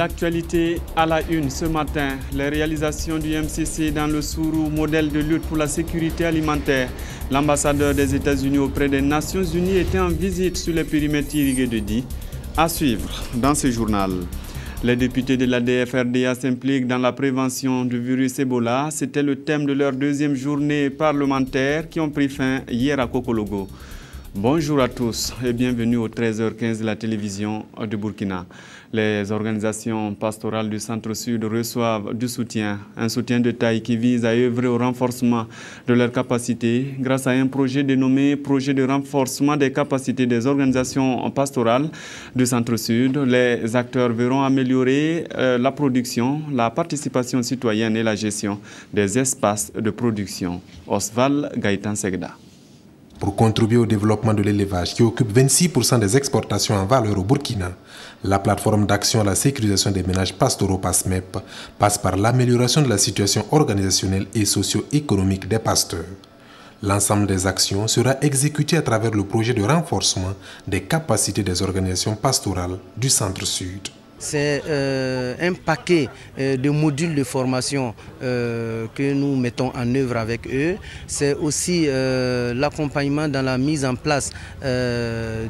L'actualité à la une ce matin, les réalisations du MCC dans le Sourou, modèle de lutte pour la sécurité alimentaire. L'ambassadeur des États-Unis auprès des Nations Unies était en visite sur les périmètres irrigués de Di. À suivre dans ce journal. Les députés de la DFRDA s'impliquent dans la prévention du virus Ebola. C'était le thème de leur deuxième journée parlementaire qui ont pris fin hier à Kokologo. Bonjour à tous et bienvenue au 13h15 de la télévision de Burkina. Les organisations pastorales du Centre-Sud reçoivent du soutien, un soutien de taille qui vise à œuvrer au renforcement de leurs capacités grâce à un projet dénommé Projet de renforcement des capacités des organisations pastorales du Centre-Sud. Les acteurs verront améliorer la production, la participation citoyenne et la gestion des espaces de production. Osval Gaïtan Segda. Pour contribuer au développement de l'élevage qui occupe 26% des exportations en valeur au Burkina, la plateforme d'action à la sécurisation des ménages pastoraux PASMEP passe par l'amélioration de la situation organisationnelle et socio-économique des pasteurs. L'ensemble des actions sera exécuté à travers le projet de renforcement des capacités des organisations pastorales du Centre-Sud. C'est un paquet de modules de formation que nous mettons en œuvre avec eux. C'est aussi l'accompagnement dans la mise en place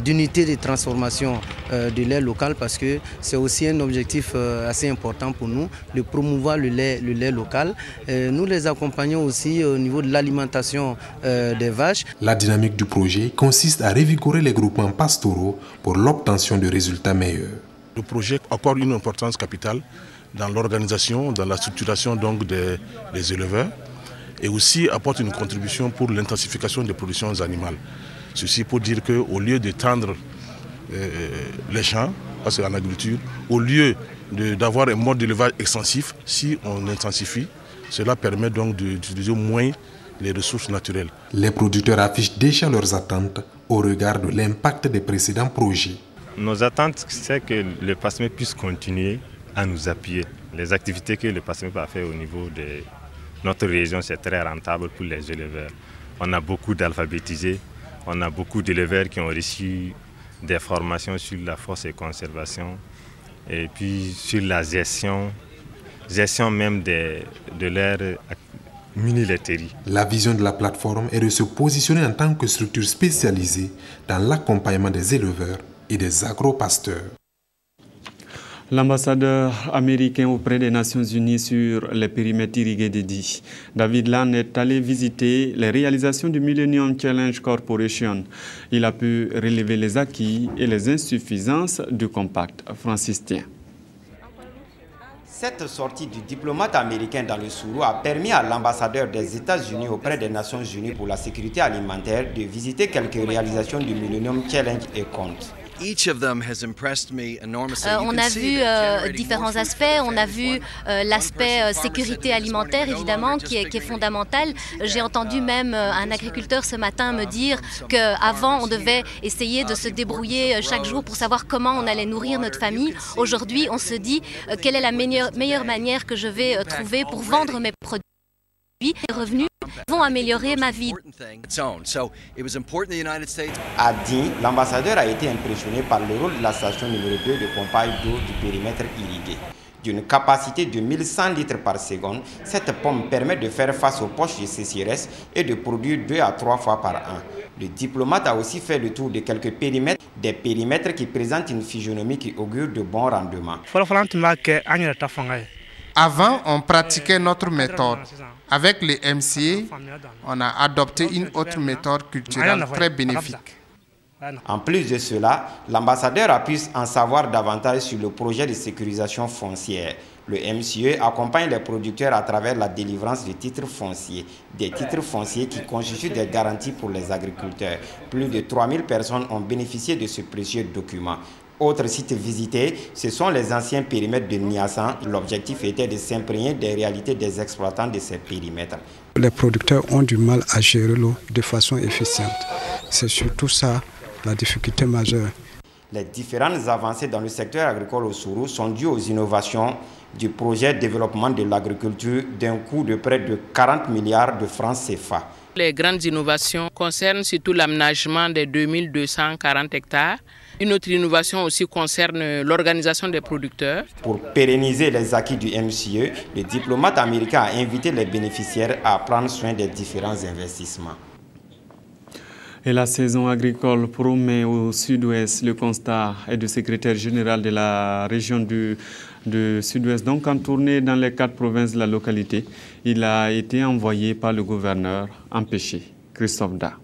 d'unités de transformation de lait local parce que c'est aussi un objectif assez important pour nous de promouvoir le lait local. Nous les accompagnons aussi au niveau de l'alimentation des vaches. La dynamique du projet consiste à revigorer les groupements pastoraux pour l'obtention de résultats meilleurs. Le projet accorde une importance capitale dans l'organisation, dans la structuration donc des éleveurs et aussi apporte une contribution pour l'intensification des productions animales. Ceci pour dire qu'au lieu de tendre les champs, parce qu'en agriculture, au lieu d'avoir un mode d'élevage extensif, si on intensifie, cela permet donc d'utiliser moins les ressources naturelles. Les producteurs affichent déjà leurs attentes au regard de l'impact des précédents projets. Nos attentes, c'est que le PASMEP puisse continuer à nous appuyer. Les activités que le PASMEP a fait au niveau de notre région, c'est très rentable pour les éleveurs. On a beaucoup d'alphabétisés, on a beaucoup d'éleveurs qui ont reçu des formations sur la force et conservation et puis sur la gestion même de leur mini-laiterie. La vision de la plateforme est de se positionner en tant que structure spécialisée dans l'accompagnement des éleveurs et des agro-pasteurs. L'ambassadeur américain auprès des Nations Unies sur les périmètres irrigués de Di, David Lan, est allé visiter les réalisations du Millennium Challenge Corporation. Il a pu relever les acquis et les insuffisances du compact franciscain. Cette sortie du diplomate américain dans le Sourou a permis à l'ambassadeur des États-Unis auprès des Nations Unies pour la sécurité alimentaire de visiter quelques réalisations du Millennium Challenge et compte. On a vu différents aspects, on a vu l'aspect sécurité alimentaire évidemment qui est fondamental. J'ai entendu même un agriculteur ce matin me dire qu'avant on devait essayer de se débrouiller chaque jour pour savoir comment on allait nourrir notre famille. Aujourd'hui on se dit quelle est la meilleure manière que je vais trouver pour vendre mes produits. Les revenus vont améliorer ma vie. À Di, l'ambassadeur a été impressionné par le rôle de la station numéro 2 de pompage d'eau du périmètre irrigué. D'une capacité de 1100 litres par seconde, cette pompe permet de faire face aux poches de sécheresse et de produire 2 à 3 fois par an. Le diplomate a aussi fait le tour de quelques périmètres, des périmètres qui présentent une physionomie qui augure de bons rendements. Avant, on pratiquait notre méthode. Avec les MCA, on a adopté une autre méthode culturelle très bénéfique. En plus de cela, l'ambassadeur a pu en savoir davantage sur le projet de sécurisation foncière. Le MCA accompagne les producteurs à travers la délivrance de titres fonciers. Des titres fonciers qui constituent des garanties pour les agriculteurs. Plus de 3000 personnes ont bénéficié de ce précieux document. Autres sites visités, ce sont les anciens périmètres de Niassan. L'objectif était de s'imprégner des réalités des exploitants de ces périmètres. Les producteurs ont du mal à gérer l'eau de façon efficiente. C'est surtout ça la difficulté majeure. Les différentes avancées dans le secteur agricole au Sourou sont dues aux innovations du projet de développement de l'agriculture d'un coût de près de 40 milliards de francs CFA. Les grandes innovations concernent surtout l'aménagement des 2240 hectares Une autre innovation aussi concerne l'organisation des producteurs. Pour pérenniser les acquis du MCE, le diplomate américain a invité les bénéficiaires à prendre soin des différents investissements. Et la saison agricole promet au sud-ouest. Le constat est du secrétaire général de la région du sud-ouest, donc en tournée dans les 4 provinces de la localité. Il a été envoyé par le gouverneur empêché. Christophe Da.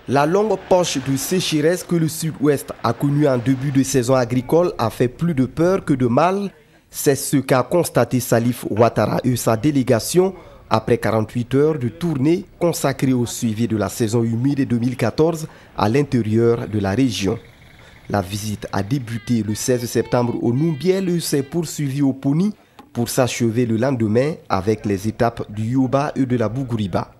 La longue poche de sécheresse que le sud-ouest a connue en début de saison agricole a fait plus de peur que de mal. C'est ce qu'a constaté Salif Ouattara et sa délégation après 48 heures de tournée consacrée au suivi de la saison humide 2014 à l'intérieur de la région. La visite a débuté le 16 septembre au Numbiel et s'est poursuivie au Poni pour s'achever le lendemain avec les étapes du Yoba et de la Bougouriba.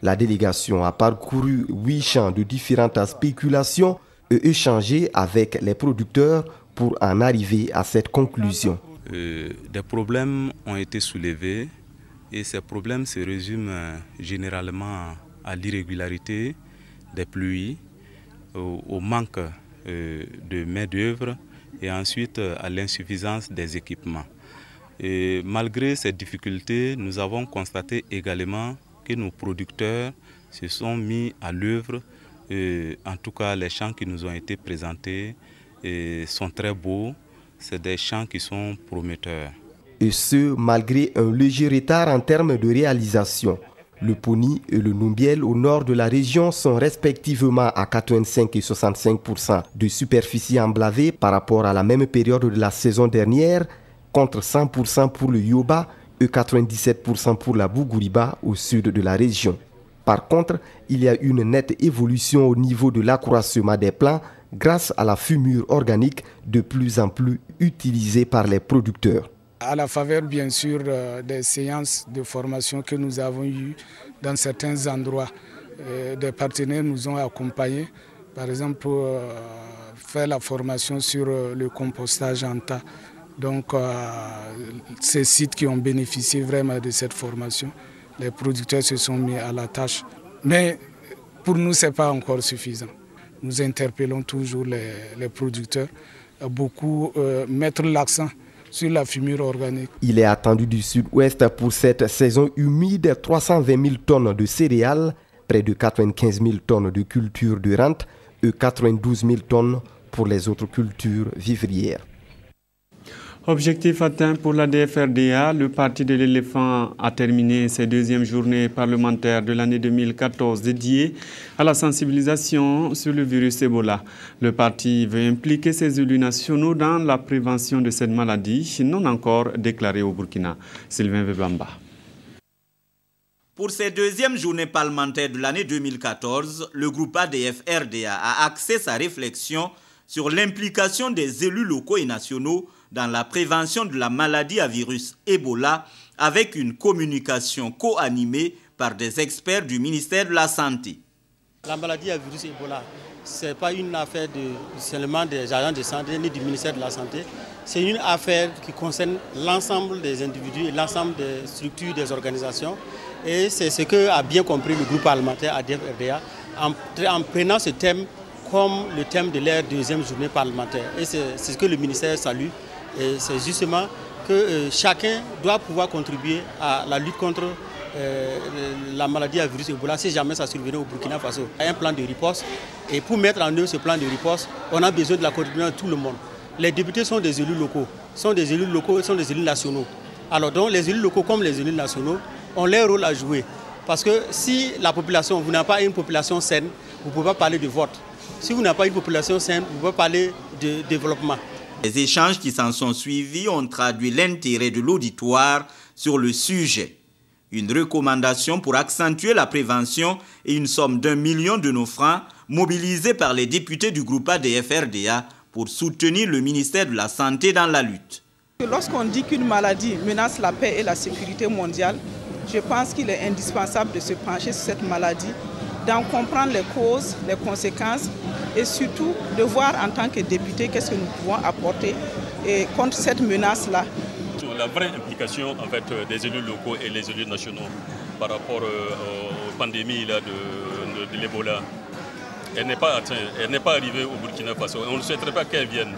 La délégation a parcouru 8 champs de différentes spéculations et échangé avec les producteurs pour en arriver à cette conclusion. Des problèmes ont été soulevés et ces problèmes se résument généralement à l'irrégularité des pluies, au manque de main-d'œuvre et ensuite à l'insuffisance des équipements. Et malgré ces difficultés, nous avons constaté également que nos producteurs se sont mis à l'œuvre. En tout cas, les champs qui nous ont été présentés sont très beaux. C'est des champs qui sont prometteurs. Et ce, malgré un léger retard en termes de réalisation. Le Poni et le Numbiel au nord de la région sont respectivement à 85 et 65% de superficie emblavée par rapport à la même période de la saison dernière, contre 100% pour le Yoba et 97% pour la Bougouriba au sud de la région. Par contre, il y a une nette évolution au niveau de l'accroissement des plants grâce à la fumure organique de plus en plus utilisée par les producteurs. À la faveur, bien sûr, des séances de formation que nous avons eues dans certains endroits, des partenaires nous ont accompagnés, par exemple pour faire la formation sur le compostage en tas. Donc, ces sites qui ont bénéficié vraiment de cette formation, les producteurs se sont mis à la tâche. Mais pour nous, ce n'est pas encore suffisant. Nous interpellons toujours les producteurs à beaucoup mettre l'accent sur la fumure organique. Il est attendu du sud-ouest pour cette saison humide 320 000 tonnes de céréales, près de 95 000 tonnes de cultures de rente et 92 000 tonnes pour les autres cultures vivrières. Objectif atteint pour la DFRDA, le Parti de l'éléphant a terminé ses 2e journées parlementaires de l'année 2014 dédiées à la sensibilisation sur le virus Ebola. Le parti veut impliquer ses élus nationaux dans la prévention de cette maladie, non encore déclarée au Burkina. Sylvain Webamba. Pour ces 2e journées parlementaires de l'année 2014, le groupe ADF-RDA a axé sa réflexion sur l'implication des élus locaux et nationaux dans la prévention de la maladie à virus Ebola avec une communication co-animée par des experts du ministère de la Santé. La maladie à virus Ebola, ce n'est pas une affaire seulement des agents de santé ni du ministère de la Santé. C'est une affaire qui concerne l'ensemble des individus et l'ensemble des structures, des organisations. Et c'est ce que a bien compris le groupe parlementaire ADF-RDA en prenant ce thème comme le thème de leur 2e journée parlementaire. Et c'est ce que le ministère salue. Et c'est justement que chacun doit pouvoir contribuer à la lutte contre la maladie à virus Ebola si jamais ça survenait au Burkina Faso. Il y a un plan de riposte et pour mettre en œuvre ce plan de riposte, on a besoin de la coordination de tout le monde. Les députés sont des élus locaux, sont des élus nationaux. Alors donc les élus locaux comme les élus nationaux ont leur rôle à jouer. Parce que si la population, vous n'avez pas une population saine, vous ne pouvez pas parler de vote. Si vous n'avez pas une population saine, vous ne pouvez pas parler de développement. Les échanges qui s'en sont suivis ont traduit l'intérêt de l'auditoire sur le sujet. Une recommandation pour accentuer la prévention et une somme d'1 million de nos francs mobilisés par les députés du groupe ADF-RDA pour soutenir le ministère de la Santé dans la lutte. Lorsqu'on dit qu'une maladie menace la paix et la sécurité mondiale, je pense qu'il est indispensable de se pencher sur cette maladie, d'en comprendre les causes, les conséquences et surtout de voir en tant que député qu'est-ce que nous pouvons apporter contre cette menace-là. La vraie implication en fait, des élus locaux et les élus nationaux par rapport aux pandémies là, de l'Ebola. elle n'est pas atteinte, elle n'est pas arrivée au Burkina Faso. On ne souhaiterait pas qu'elle vienne.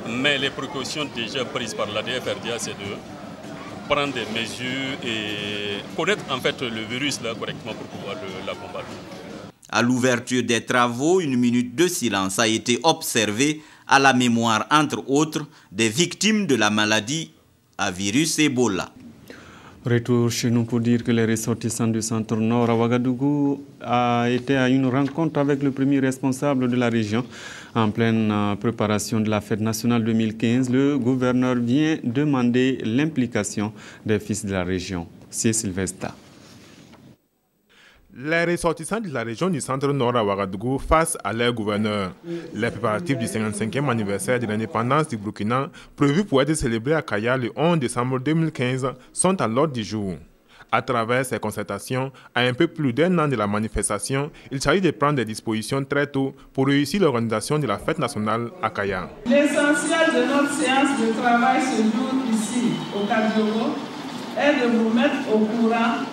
Mais les précautions déjà prises par la DFRDA, c'est de prendre des mesures et connaître en fait le virus là correctement pour pouvoir la combattre. À l'ouverture des travaux, une minute de silence a été observée à la mémoire, entre autres, des victimes de la maladie à virus Ebola. Retour chez nous pour dire que les ressortissants du centre nord à Ouagadougou a été à une rencontre avec le premier responsable de la région. En pleine préparation de la fête nationale 2015, le gouverneur vient demander l'implication des fils de la région. C'est Sylvestre. Les ressortissants de la région du centre nord à Ouagadougou face à leur gouverneur. Les préparatifs du 55e anniversaire de l'indépendance du Burkina, prévus pour être célébrés à Kaya le 11 décembre 2015, sont à l'ordre du jour. À travers ces concertations, à un peu plus d'un an de la manifestation, il s'agit de prendre des dispositions très tôt pour réussir l'organisation de la fête nationale à Kaya. L'essentiel de notre séance de travail ce jour ici, au Kadiogo, est de vous mettre au courant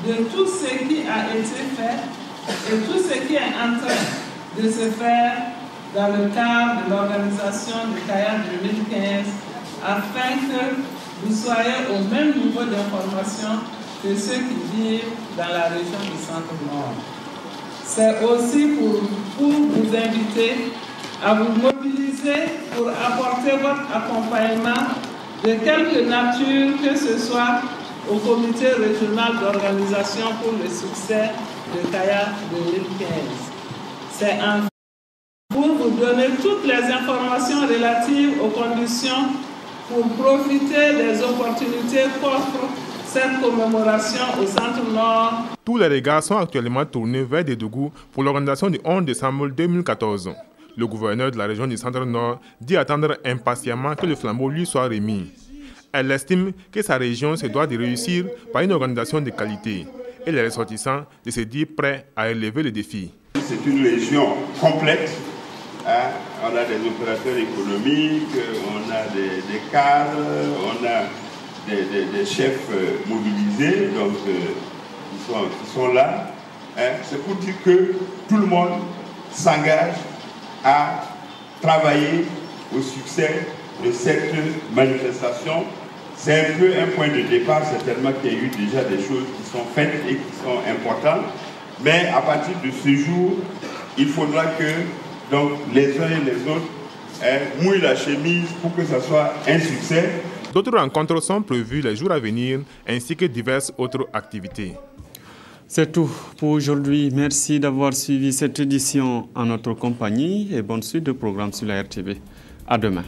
de tout ce qui a été fait et tout ce qui est en train de se faire dans le cadre de l'organisation de Kaya 2015 afin que vous soyez au même niveau d'information que ceux qui vivent dans la région du centre-nord. C'est aussi pour vous inviter à vous mobiliser pour apporter votre accompagnement de quelque nature que ce soit au comité régional d'organisation pour le succès de Kaya 2015. C'est pour vous donner toutes les informations relatives aux conditions pour profiter des opportunités qu'offre cette commémoration au centre-nord. Tous les regards sont actuellement tournés vers Dédougou pour l'organisation du 11 décembre 2014. Le gouverneur de la région du centre-nord dit attendre impatiemment que le flambeau lui soit remis. Elle estime que sa région se doit de réussir par une organisation de qualité et les ressortissants de se dire prêts à relever le défi. C'est une région complète. Hein? On a des opérateurs économiques, on a des cadres, on a des chefs mobilisés, donc ils sont là. Hein? C'est pour dire que tout le monde s'engage à travailler au succès de cette manifestation. C'est un peu un point de départ, certainement qu'il y a eu déjà des choses qui sont faites et qui sont importantes. Mais à partir de ce jour, il faudra que donc, les uns et les autres mouillent la chemise pour que ça soit un succès. D'autres rencontres sont prévues les jours à venir, ainsi que diverses autres activités. C'est tout pour aujourd'hui. Merci d'avoir suivi cette édition en notre compagnie et bonne suite de programmes sur la RTV. À demain.